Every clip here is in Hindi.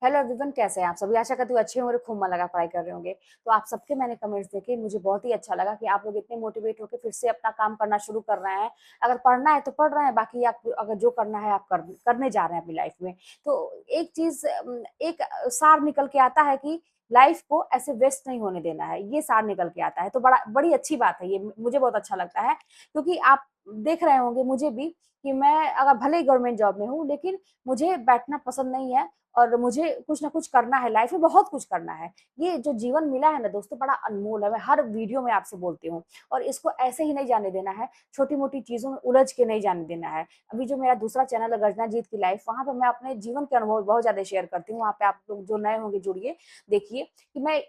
हेलो एवरीवन, कैसे हैं आप सभी? आशा करती हूँ अच्छे होंगे, खूब मन लगा पढ़ाई कर रहे होंगे। तो आप सबके मैंने कमेंट्स देखे, मुझे बहुत ही अच्छा लगा कि आप लोग इतने मोटिवेट होके फिर से अपना काम करना शुरू कर रहे हैं। अगर पढ़ना है तो पढ़ रहे हैं, बाकी आप अगर जो करना है आप करने जा रहे हैं अपनी लाइफ में। तो एक चीज़ एक सार निकल के आता है कि लाइफ को ऐसे वेस्ट नहीं होने देना है, ये सार निकल के आता है। तो बड़ी अच्छी बात है ये, मुझे बहुत अच्छा लगता है क्योंकि आप देख रहे होंगे मुझे भी कि मैं अगर भले ही गवर्नमेंट जॉब में हूँ, लेकिन मुझे बैठना पसंद नहीं है और मुझे कुछ ना कुछ करना है, लाइफ में बहुत कुछ करना है। ये जो जीवन मिला है ना दोस्तों, बड़ा अनमोल है, मैं हर वीडियो में आपसे बोलती हूँ और इसको ऐसे ही नहीं जाने देना है, छोटी-मोटी चीज़ों में उलझ के नहीं जाने देना है। अभी जो मेरा दूसरा चैनल है गर्जना जीत की लाइफ, वहाँ पे मैं अपने जीवन के अनुभव बहुत ज़्यादा शेयर करती हूँ, वहाँ पे आप लोग जो नए होंगे जुड़िए, देखिए कि मैं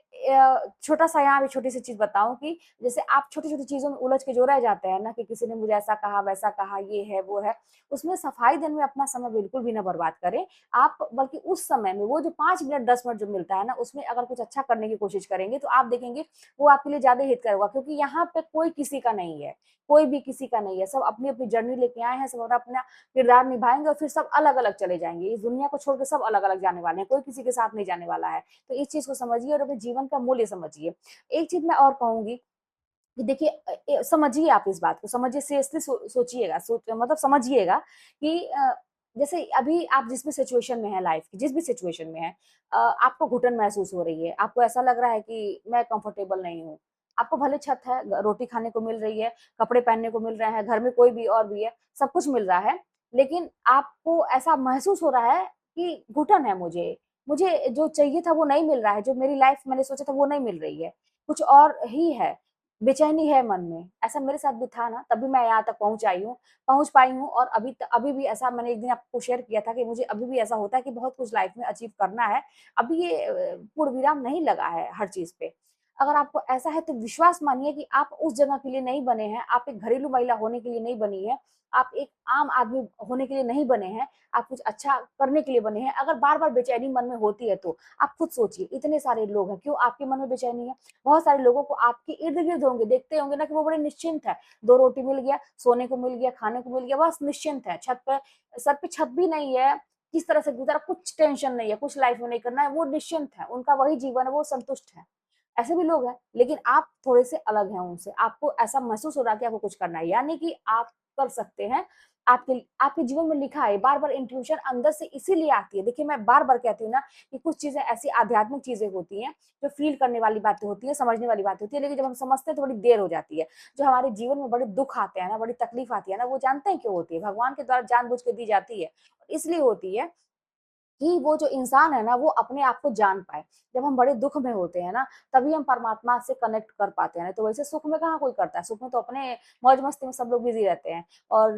छोटा-सा यहाँ पे छोटी-सी चीज़ बताऊँ कि जैसे आप छोटी-छोटी चीज़ों में उलझ के जो रह जाते हैं ना कि किसी ने मुझे ऐसा कहा, वैसा कहा, ये है, वो है, उसमें सफाई देने में अपना समय बिल्कुल भी ना बर्बाद करें। आप बल्कि उस समय में वो जो 5 मिनट 10 मिनट जो मिलता है ना, उसमें अगर कुछ अच्छा करने की कोशिश करेंगे, तो आप देखेंगे वो आपके लिए ज़्यादा हित करेगा क्योंकि यहाँ पे कोई किसी का नहीं है, कोई भी किसी का नहीं है। सब अपनी-अपनी जर्नी लेके आए हैं, सब अपना किरदार निभाएँगे और फिर सब अलग-अलग चले जाएँगे। इस दुनिया को छोड़ के सब अलग-अलग जाने वाले हैं, कोई किसी के साथ नहीं जाने वाला है। तो इस चीज़ को समझिए और अपने जीवन का मूल्य समझिए। एक चीज़ मैं और कहूँगी कि देखिए समझिए आप इस बात को, समझिए सीरियसली सोचिएगा, मतलब समझिएगा कि जैसे अभी आप जिस भी सिचुएशन में हैं लाइफ की, जिस भी सिचुएशन में हैं आपको घुटन महसूस हो रही है, आपको ऐसा लग रहा है कि मैं कंफर्टेबल नहीं हूँ। आपको भले छत है, रोटी खाने को मिल रही है, कपड़े पहनने को मिल रहे हैं, घर में कोई भी और भी है, सब कुछ मिल रहा है, लेकिन आपको ऐसा महसूस हो रहा है कि घुटन है मुझे, मुझे जो चाहिए था वो नहीं मिल रहा है, जो मेरी लाइफ मैंने सोचा था वो नहीं मिल रही है, कुछ और ही है। बेचैनी है मन में, ऐसा मेरे साथ भी था ना, तभी मैं यहाँ तक पहुँच पाई हूँ और अभी भी ऐसा मैंने एक दिन आपको शेयर किया था कि मुझे अभी भी ऐसा होता है कि बहुत कुछ लाइफ में अचीव करना है। अभी ये पूर्ण विराम नहीं लगा है हर चीज़ पे। अगर आपको ऐसा है तो विश्वास मानिए कि आप उस जगह के लिए नहीं बने हैं, आप एक घरेलू महिला होने के लिए नहीं बनी है, आप एक आम आदमी होने के लिए नहीं बने हैं, आप कुछ अच्छा करने के लिए बने हैं। अगर बार-बार बेचैनी मन में होती है तो, आप खुद सोचिए इतने सारे लोग हैं, क्यों आपके मन में बेचैनी है? बहुत सारे लोगों को आपके इर्द-गिर्द होंगे, देखते होंगे ना कि वो बड़े निश्चिंत है। 2 रोटी मिल गया, सोने को मिल गया, खाने को मिल गया, बस निश्चिंत है। छत पे सर पे छत भी नहीं है, किस तरह से गुज़ारा कुछ टेंशन नहीं है, कुछ लाइफ में नहीं करना है, वो निश्चिंत है, उनका वही जीवन है, वो संतुष्ट है। ऐसे भी लोग हैं, लेकिन आप थोड़े-से अलग हैं उनसे। आपको ऐसा महसूस हो रहा है कि आपको कुछ करना है, यानी कि आप कर सकते हैं। आपके आपके जीवन में लिखा है, बार-बार इंट्यूशन अंदर से इसीलिए आती है। देखिए, मैं बार-बार कहती हूँ ना कि कुछ चीज़ें ऐसी आध्यात्मिक चीज़ें होती हैं, जो फ़ील करने वाली बातें होती हैं, समझने वाली बातें होती हैं, लेकिन जब हम समझते हैं तो बड़ी देर हो जाती है। जो हमारे जीवन में बड़े दुःख आते हैं ना, बड़ी तकलीफ़ आती है ना, वो जानते हैं क्यों होती है? भगवान के द्वारा जानबूझ के दी जाती है। इसलिए होती है कि वो जो इंसान है ना, वो अपने आप को जान पाए। जब हम बड़े दुःख में होते हैं ना, तभी हम परमात्मा से कनेक्ट कर पाते हैं, नहीं तो वैसे सुख में कहाँ कोई करता है, सुख में तो अपने मौज-मस्ती में सब लोग बिज़ी रहते हैं। और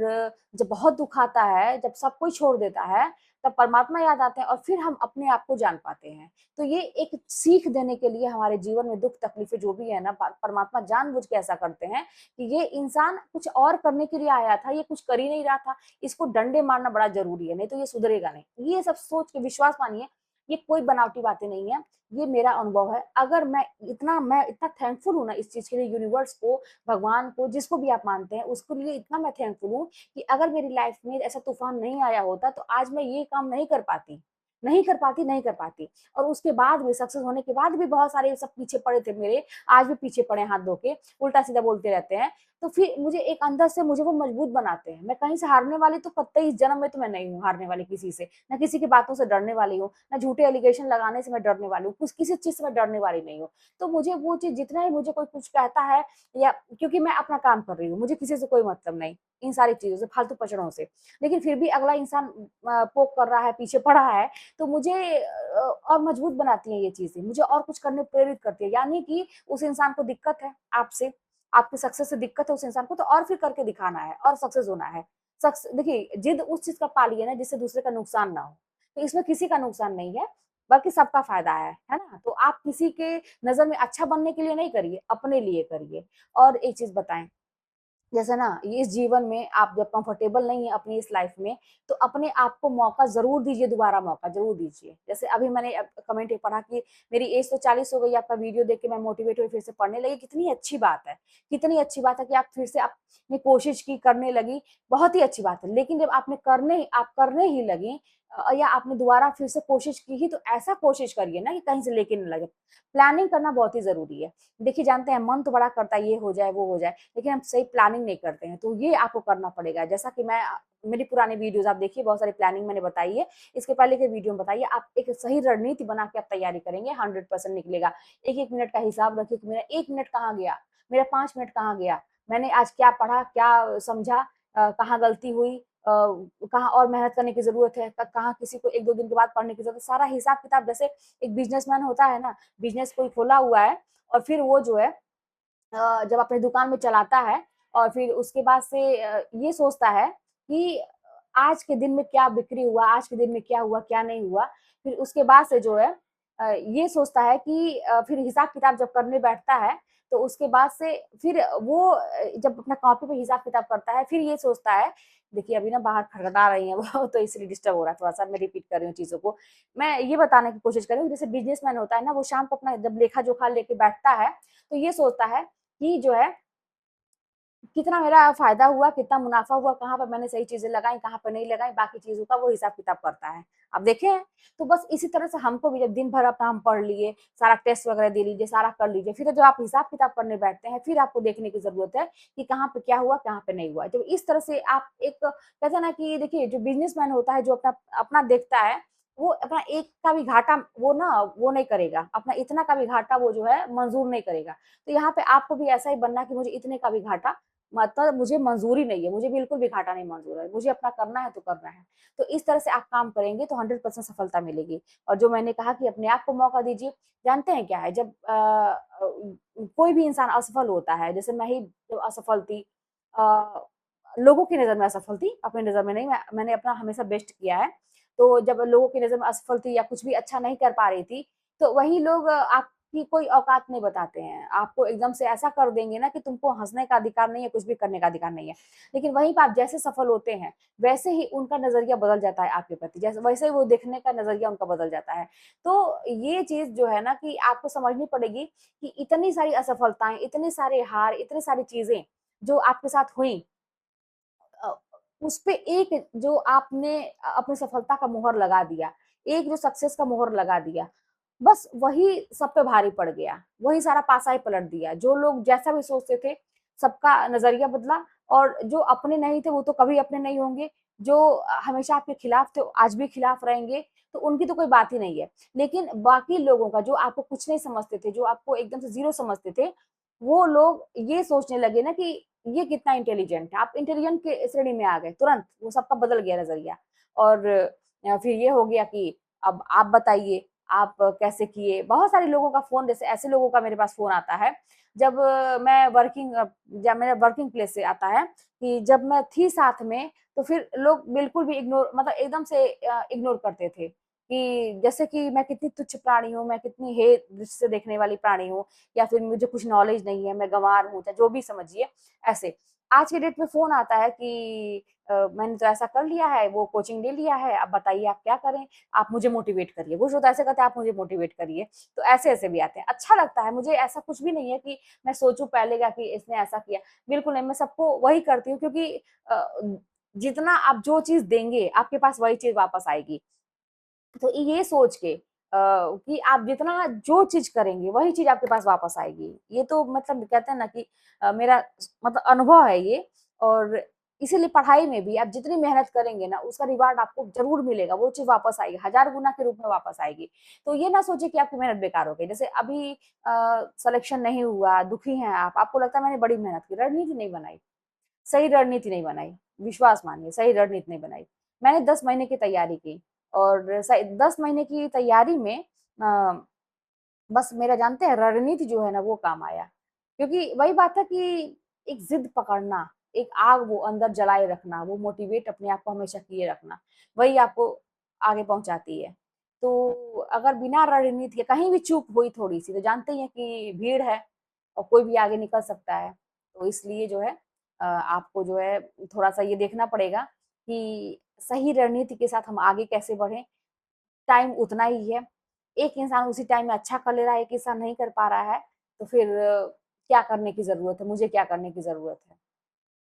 जब बहुत दुःख आता है, जब सब कोई छोड़ देता है, तब परमात्मा याद आते हैं और फिर हम अपने आप को जान पाते हैं। तो ये एक सीख देने के लिए हमारे जीवन में दुःख-तकलीफ़ें जो भी है ना, परमात्मा जानबूझ के ऐसा करते हैं कि ये इंसान कुछ और करने के लिए आया था, ये कुछ कर ही नहीं रहा था, इसको डंडे मारना बड़ा ज़रूरी है, नहीं तो ये सुधरेगा नहीं। ये सब सोच के विश्वास मानिए, ये कोई बनावटी बातें नहीं है, ये मेरा अनुभव है। अगर मैं इतना थैंकफुल हूँ ना इस चीज़ के लिए यूनिवर्स को, भगवान को, जिसको भी आप मानते हैं, उसके लिए इतना मैं थैंकफुल हूँ कि अगर मेरी लाइफ में ऐसा तूफ़ान नहीं आया होता, तो आज मैं ये काम नहीं कर पाती। नहीं कर पाती। और उसके बाद भी सक्सेस होने के बाद भी बहुत सारे सब पीछे पड़े थे मेरे, आज भी पीछे पड़े हैं हाथ धो के, उल्टा-सीधा बोलते रहते हैं। तो फिर मुझे एक अंदर से मुझे वो मजबूत बनाते हैं। मैं कहीं से हारने वाली तो कतई इस जन्म में तो मैं नहीं हूँ हारने वाली किसी से, ना किसी की बातों से डरने वाली हूँ, ना झूठे एलिगेशन लगाने से मैं डरने वाली हूँ, कुछ किसी चीज़ से मैं डरने वाली नहीं हूँ। तो मुझे वो चीज़ जितना ही मुझे कोई कुछ कहता है या क्योंकि मैं अपना काम कर रही हूँ, मुझे किसी से कोई मतलब नहीं, इन सारी चीज़ों से, फालतू पचड़ों से। लेकिन फिर भी अगला इंसान पोक कर रहा है, पीछे पड़ा है, तो मुझे और मजबूत बनाती हैं ये चीज़ें, मुझे और कुछ करने प्रेरित करती है। यानी कि उस इंसान को दिक्कत है आपसे, आपकी सक्सेस से दिक्कत है उस इंसान को तो और फिर करके दिखाना है और सक्सेस होना है। देखिए जिद उस चीज़ का पालिए ना जिससे दूसरे का नुकसान ना हो। तो इसमें किसी का नुकसान नहीं है, बल्कि सबका फ़ायदा है ना? तो आप किसी के नज़र में अच्छा बनने के लिए नहीं करिए, अपने लिए करिए। और एक चीज़ बताएँ, जैसे ना ये इस जीवन में आप जब कंफर्टेबल नहीं है अपनी इस लाइफ में, तो अपने आप को मौका ज़रूर दीजिए, दोबारा मौका ज़रूर दीजिए। जैसे अभी मैंने कमेंट ये पढ़ा कि मेरी एज तो 40 हो गई, आपका वीडियो देख के मैं मोटिवेट हुई, फिर से पढ़ने लगी। कितनी अच्छी बात है, कितनी अच्छी बात है कि आप फिर से आपने कोशिश की, करने लगी, बहुत ही अच्छी बात है। लेकिन जब आप करने ही लगी, या आपने दोबारा फिर से कोशिश की ही, तो ऐसा कोशिश करिए ना कि कहीं से लेके ना लगे। प्लानिंग करना बहुत ही ज़रूरी है। देखिए जानते हैं मन तो बड़ा करता है ये हो जाए, वो हो जाए, लेकिन हम सही प्लानिंग नहीं करते हैं, तो ये आपको करना पड़ेगा। जैसा कि मैं मेरी पुरानी वीडियोज़ आप देखिए, बहुत सारी प्लानिंग मैंने बताई है। इसके पहले के वीडियो में बताइए, आप एक सही रणनीति बना के आप तैयारी करेंगे, 100% निकलेगा। 1-1 मिनट का हिसाब रखिए कि मेरा 1 मिनट कहाँ गया? मेरा 5 मिनट कहाँ गया? मैंने आज क्या पढ़ा, क्या समझा, कहाँ गलती हुई, कहाँ और मेहनत करने की ज़रूरत है, कहाँ किसी को 1-2 दिन के बाद पढ़ने की ज़रूरत है। सारा हिसाब-किताब, जैसे एक बिज़नेसमैन होता है ना, बिज़नेस कोई खोला हुआ है और फिर वो जो है जब अपनी दुकान में चलाता है और फिर उसके बाद से ये सोचता है कि आज के दिन में क्या बिक्री हुआ, आज के दिन में क्या हुआ, क्या नहीं हुआ। फिर उसके बाद से जो है ये सोचता है कि फिर हिसाब-किताब जब करने बैठता है, तो उसके बाद से फिर वो जब अपना कॉपी पे हिसाब-किताब करता है, फिर ये सोचता है, देखिए अभी ना बाहर खड़खड़ा रही हैं वो तो इसलिए डिस्टर्ब हो रहा है थोड़ा-सा, मैं रिपीट कर रही हूँ चीज़ों को। मैं ये बताने की कोशिश कर रही हूँ, जैसे बिज़नेसमैन होता है ना, वो शाम को अपना जब लेखा-जोखा लेके बैठता है, तो ये सोचता है कि जो है कितना मेरा फ़ायदा हुआ, कितना मुनाफ़ा हुआ, कहाँ पर मैंने सही चीज़ें लगाई, कहाँ पर नहीं लगाई, बाकी चीज़ों का वो हिसाब-किताब करता है। आप देखे हैं? तो बस इसी तरह से हमको भी जब दिन भर अपना हम पढ़ लिए, सारा टेस्ट वग़ैरह दे लीजिए, सारा कर लीजिए, फिर जब आप हिसाब-किताब करने बैठते हैं, फिर आपको देखने की ज़रूरत है कि कहाँ पे क्या हुआ, कहाँ पे नहीं हुआ। जब इस तरह से आप एक कहते हैं ना कि देखिए जो बिज़नेसमैन होता है, जो अपना अपना देखता है, वो अपना एक का भी घाटा वो ना वो नहीं करेगा, अपना इतना का भी घाटा वो जो है मंज़ूर नहीं करेगा। तो यहाँ पे आपको भी ऐसा ही बनना है कि मुझे इतने का भी घाटा मतलब मुझे मंज़ूरी नहीं है, मुझे बिल्कुल भी घाटा नहीं मंज़ूर है, मुझे अपना करना है तो करना है। तो इस तरह से आप काम करेंगे तो 100% सफलता मिलेगी। और जो मैंने कहा कि अपने आप को मौका दीजिए, जानते हैं क्या है जब कोई भी इंसान असफल होता है, जैसे मैं ही जब असफल थी अ, लोगों की नज़र में असफल थी, अपनी नज़र में नहीं, मैंने अपना हमेशा बेस्ट किया है। तो जब लोगों की नज़र में असफल थी या कुछ भी अच्छा नहीं कर पा रही थी, तो वही लोग आपकी कोई औकात नहीं बताते हैं। आपको एकदम से ऐसा कर देंगे ना कि तुमको हँसने का अधिकार नहीं है, कुछ भी करने का अधिकार नहीं है। लेकिन वहीं पे आप जैसे सफल होते हैं, वैसे ही उनका नज़रिया बदल जाता है आपके प्रति, जैसे वैसे ही वो देखने का नज़रिया उनका बदल जाता है। तो ये चीज़ जो है ना कि आपको समझनी पड़ेगी कि इतनी सारी असफलताएँ, इतने सारे हार, इतनी सारी चीज़ें जो आपके साथ हुई अ, उसपे एक जो आपने अपनी सफलता का मोहर लगा दिया, एक जो सक्सेस का मोहर लगा दिया, बस वही सब पे भारी पड़ गया, वही सारा पासा ही पलट दिया। जो लोग जैसा भी सोचते थे, सबका नज़रिया बदला और जो अपने नहीं थे, वो तो कभी अपने नहीं होंगे, जो हमेशा आपके खिलाफ थे, आज भी खिलाफ रहेंगे, तो उनकी तो कोई बात ही नहीं है। लेकिन बाकी लोगों का, जो आपको कुछ नहीं समझते थे, जो आपको एकदम से ज़ीरो समझते थे, वो लोग ये सोचने लगे ना कि ये कितना इंटेलिजेंट है, आप इंटेलिजेंट के श्रेणी में आ गए तुरंत, वो सबका बदल गया नज़रिया और फिर ये हो गया कि अब आप बताइए, आप कैसे किए? बहुत सारे लोगों का फ़ोन जैसे ऐसे लोगों का मेरे पास फ़ोन आता है, जब जब मेरा वर्किंग प्लेस से आता है कि जब मैं थी साथ में, तो फिर लोग बिल्कुल भी इग्नोर मतलब एकदम से इग्नोर करते थे कि जैसे कि मैं कितनी तुच्छ प्राणी हूँ, मैं कितनी हे दृष्टि से देखने वाली प्राणी हूँ या फिर मुझे कुछ नॉलेज नहीं है, मैं गँवार हूँ, चाहे जो भी समझिए, ऐसे। आज के डेट में फ़ोन आता है कि मैंने तो ऐसा कर लिया है, वो कोचिंग ले लिया है, अब बताइए आप क्या करें? आप मुझे मोटिवेट करिए। कुछ लोग तो ऐसे कहते हैं आप मुझे मोटिवेट करिए, तो ऐसे-ऐसे भी आते हैं। अच्छा लगता है, मुझे ऐसा कुछ भी नहीं है कि मैं सोचूँ पहले का कि इसने ऐसा किया, बिल्कुल नहीं, मैं सबको वही करती हूँ क्योंकि जितना आप जो चीज़ देंगे, आपके पास वही चीज़ वापस आएगी। तो ये सोच के कि आप जितना जो चीज़ करेंगे, वही चीज़ आपके पास वापस आएगी। ये तो मतलब कहते हैं ना कि मेरा मतलब अनुभव है ये और इसीलिए पढ़ाई में भी आप जितनी मेहनत करेंगे ना, उसका रिवार्ड आपको ज़रूर मिलेगा, वो चीज़ वापस आएगी, हज़ार गुना के रूप में वापस आएगी। तो ये ना सोचिए कि आपकी मेहनत बेकार हो गई। जैसे अभी सिलेक्शन नहीं हुआ, दुखी हैं आप, आपको लगता है मैंने बड़ी मेहनत की, रणनीति नहीं बनाई। सही रणनीति नहीं बनाई, विश्वास मानिए सही रणनीति नहीं बनाई। मैंने 10 महीने की तैयारी की और सही 10 महीने की तैयारी में बस मेरा जानते हैं रणनीति जो है ना वो काम आया। क्योंकि वही बात है कि एक ज़िद पकड़ना, एक आग वो अंदर जलाए रखना, वो मोटिवेट अपने आप को हमेशा किए रखना, वही आपको आगे पहुँचाती है। तो अगर बिना रणनीति के कहीं भी चूक हुई थोड़ी-सी तो जानते ही हैं कि भीड़ है और कोई भी आगे निकल सकता है। तो इसलिए जो है आपको जो है थोड़ा-सा ये देखना पड़ेगा कि सही रणनीति के साथ हम आगे कैसे बढ़ें। टाइम उतना ही है। एक इंसान उसी टाइम में अच्छा कर ले रहा है, एक इंसान नहीं कर पा रहा है, तो फिर क्या करने की ज़रूरत है? मुझे क्या करने की ज़रूरत है?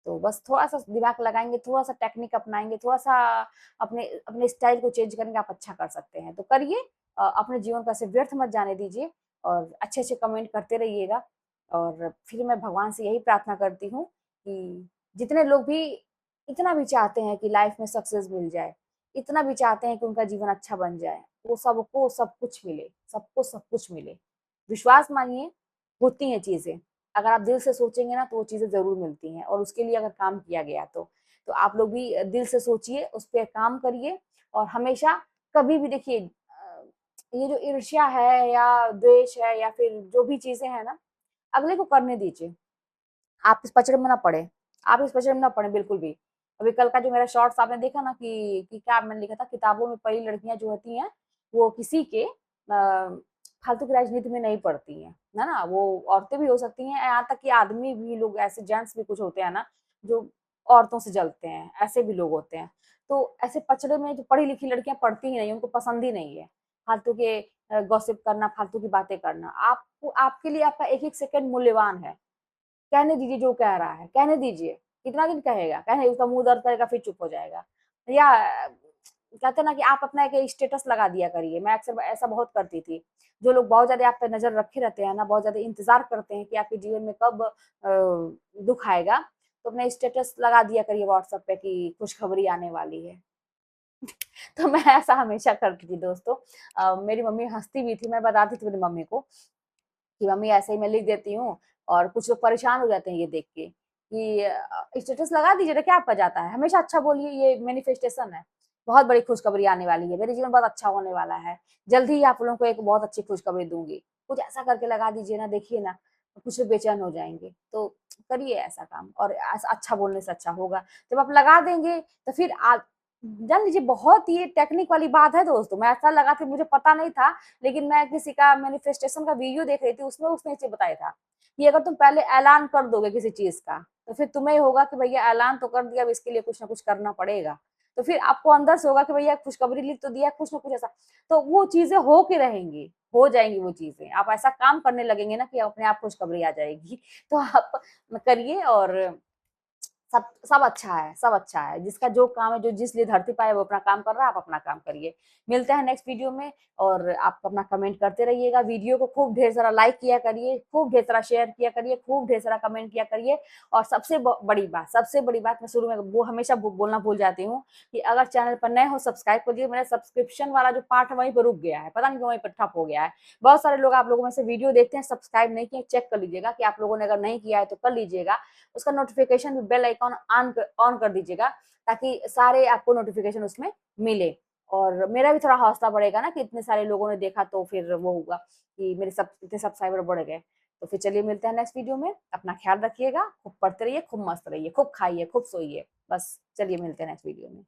तो बस थोड़ा-सा दिमाग लगाएँगे, थोड़ा-सा टेक्निक अपनाएँगे, थोड़ा-सा अपने अपने स्टाइल को चेंज करेंगे, आप अच्छा कर सकते हैं। तो करिए, अपने जीवन को ऐसे व्यर्थ मत जाने दीजिए और अच्छे-अच्छे कमेंट करते रहिएगा। और फिर मैं भगवान से यही प्रार्थना करती हूँ कि जितने लोग भी इतना भी चाहते हैं कि लाइफ में सक्सेस मिल जाए, इतना भी चाहते हैं कि उनका जीवन अच्छा बन जाए, वो सबको सब कुछ मिले, सबको सब कुछ मिले। विश्वास मानिए, होती हैं चीज़ें। अगर आप दिल से सोचेंगे ना तो वो चीज़ें ज़रूर मिलती हैं और उसके लिए अगर काम किया गया तो। तो आप लोग भी दिल से सोचिए, उस पे काम करिए और हमेशा कभी भी देखिए, ये जो ईर्ष्या है या द्वेष है या फिर जो भी चीज़ें हैं ना, अगले को करने दीजिए। आप इस पचड़े में ना पड़े, आप इस पचड़े में ना पड़े बिल्कुल भी। अभी कल का जो मेरा शॉर्ट्स आपने देखा ना कि क्या मैंने लिखा था, किताबों में पढ़ी लड़कियाँ जो होती हैं, वो किसी के फालतू की राजनीति में नहीं पड़ती हैं, है ना? वो औरतें भी हो सकती हैं, यहाँ तक कि आदमी भी, लोग ऐसे जेंट्स भी कुछ होते हैं ना, जो औरतों से जलते हैं, ऐसे भी लोग होते हैं। तो ऐसे पचड़े में जो पढ़ी-लिखी लड़कियाँ पड़ती ही नहीं, उनको पसंद ही नहीं है, फालतू के गॉसिप करना, फालतू की बातें करना। आपको, आपके लिए आपका एक-एक सेकंड मूल्यवान है। कहने दीजिए जो कह रहा है, कहने दीजिए। कितना दिन कहेगा? कहने उसका मुँह दर्द करेगा फिर चुप हो जाएगा। या कहते हैं ना कि आप अपना एक स्टेटस लगा दिया करिए। मैं अक्सर ऐसा बहुत करती थी। जो लोग बहुत ज़्यादा आप पे नज़र रखे रहते हैं ना, बहुत ज़्यादा इंतज़ार करते हैं कि आपके जीवन में कब दुःख आएगा, तो अपना स्टेटस लगा दिया करिए व्हाट्सएप पे कि खुशखबरी आने वाली है। तो मैं ऐसा हमेशा करती थी दोस्तों। मेरी मम्मी हँसती भी थी, मैं बताती थी मेरी मम्मी को कि मम्मी ऐसे ही मैं लिख देती हूँ और कुछ लोग परेशान हो जाते हैं ये देख के कि स्टेटस लगा दीजिए ना, क्या आपका जाता है, हमेशा अच्छा बोलिए, ये मैनिफेस्टेशन है। बहुत बड़ी खुशखबरी आने वाली है, मेरे जीवन बहुत अच्छा होने वाला है, जल्द ही आप लोगों को एक बहुत अच्छी खुशखबरी दूंगी, कुछ ऐसा करके लगा दीजिए ना, देखिए ना, कुछ लोग बेचैन हो जाएंगे। तो करिए ऐसा काम और अच्छा बोलने से अच्छा होगा। जब आप लगा देंगे तो फिर जान लीजिए, बहुत ये टेक्निक वाली बात है दोस्तों, मैं ऐसा लगा कि मुझे पता नहीं था, लेकिन मैं किसी का मैनिफेस्टेशन का वीडियो देख रही थी, उसमें उसने इसे बताया था कि अगर तुम पहले ऐलान कर दोगे किसी चीज का, तो फिर तुम्हें होगा कि भैया ऐलान तो कर दिया, अब इसके लिए कुछ ना कुछ करना पड़ेगा। तो फिर आपको अंदर से होगा कि भैया खुशखबरी लिख तो दिया, कुछ ना कुछ ऐसा। तो वो चीजें हो के रहेंगी, हो जाएंगी वो चीजें, आप ऐसा काम करने लगेंगे ना कि अपने आप खुशखबरी आ जाएगी। तो आप करिए और सब सब अच्छा है, सब अच्छा है। जिसका जो काम है, जो जिस लिए धरती पे आया है, वो अपना काम कर रहा है, आप अपना काम करिए। मिलते हैं नेक्स्ट वीडियो में और आप अपना कमेंट करते रहिएगा। वीडियो को खूब ढेर सारा लाइक किया करिए, खूब ढेर सारा शेयर किया करिए, खूब ढेर सारा कमेंट किया करिए। और सबसे बड़ी बात मैं शुरू में वो हमेशा बोलना भूल जाती हूँ कि अगर चैनल पर नए हो सब्सक्राइब करिए। मेरा सब्सक्रिप्शन वाला जो पार्ट है वहीं पे रुक गया है, पता नहीं क्यों वहीं पर ठप हो गया है। बहुत सारे लोग, आप लोगों में से वीडियो देखते हैं, सब्सक्राइब नहीं किए, चेक कर लीजिएगा कि आप लोगों ने अगर नहीं किया है तो कर लीजिएगा। उसका नोटिफिकेशन भी बेल आइकॉन ऑन कर दीजिएगा ताकि सारे आपको नोटिफिकेशन उसमें मिले। और मेरा भी थोड़ा हौसला बढ़ेगा ना कि इतने सारे लोगों ने देखा, तो फिर वो होगा कि मेरे सब इतने सब्सक्राइबर बढ़ गए। तो फिर चलिए मिलते हैं नेक्स्ट वीडियो में। अपना ख्याल रखिएगा, खूब पढ़ते रहिए, खूब मस्त रहिए, खूब खाइए, खूब सोइए। बस चलिए मिलते हैं नेक्स्ट वीडियो में।